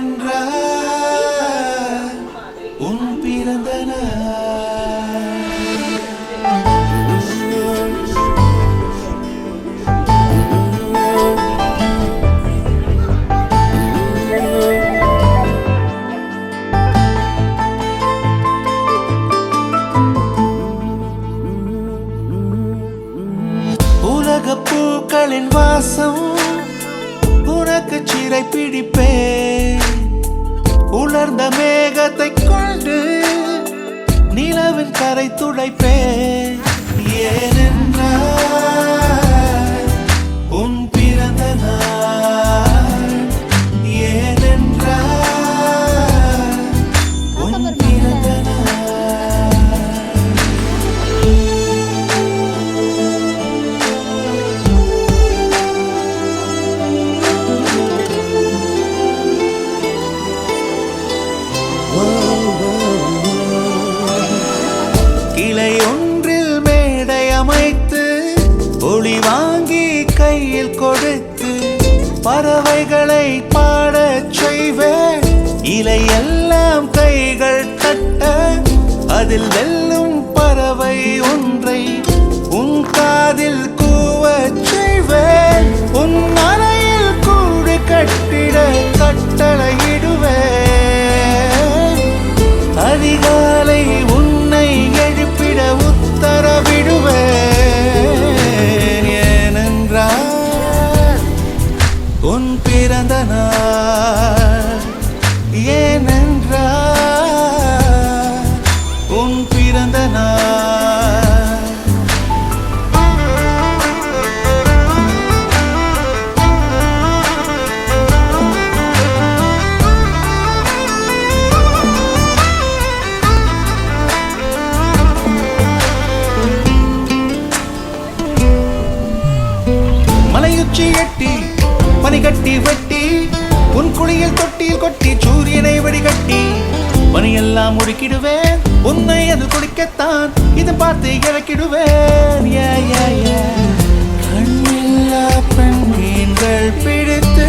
ஏனென்றால் உன் பிறந்த உலக பூக்களின் வாசம் உனக்கு சிறை பிடிப்பேன். உலர்ந்த மேகத்தை கொண்டு நிலவின் கரை துடைப்பேன். ஏனென்றால் உன் பிறந்த நாள். ஏனென்றால் உன் பிறந்த கிளை ஒன்றில் மேடை அமைத்து ஒளி வாங்கி கையில் கொடுத்து பறவைகளை பாடச் செய்வேன். இலையெல்லாம் கைகள் தட்ட அதில் வெல்லும் பறவை ஒன்றை உன் காதில் கூவச் செய்வேன். உன் அறையில் கூடு கட்டிட கட்டளையிடுவேன். அதிகாலை உன்னை எழுப்பிட உத்தரவிடுவேன். ஏனென்றால் உன் பிறந்த நாள். ஏனென்றால் உன் பிறந்த நாள். மலையுச்சி எட்டி பனிகட்டி வெட்டி உன் குளியில் தொட்டியில் கொட்டி சூரியனை வடிகட்டி பனியெல்லாம் முடுக்கிடுவேன். உன்னை அது குடிக்கத்தான் இது பார்த்து இறக்கிடுவேன். கண்ணில்லா பெண் மீன்கள் பிடித்து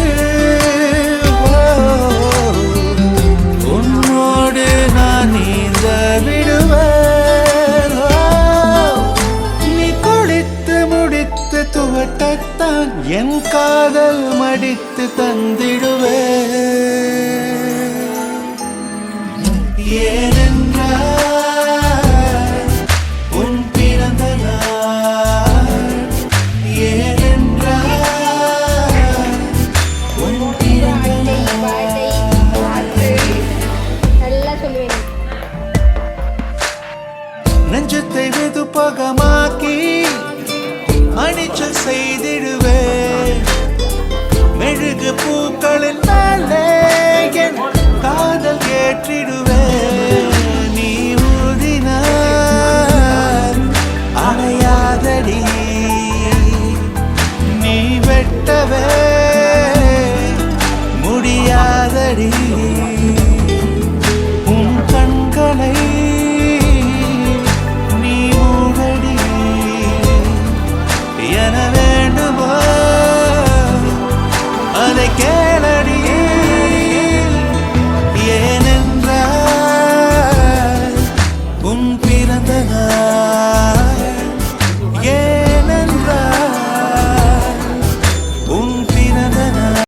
உன்னோடு நான் நீந்த விடுவேன். நீ குளித்து முடித்து துவட்டத்தான் என் காதல் மடித்து தந்திடுவேன். ஏனென்றால் உன் பிறந்த நாள். ஏனென்றால் உன் பிறந்த நெஞ்சத்தை வெதுப்பகமாக்கி அணிச்சல் செய்திடுவேன். மெழுகு பூக்களின் மேலே என் காதல் ஏற்றிடுவேன்.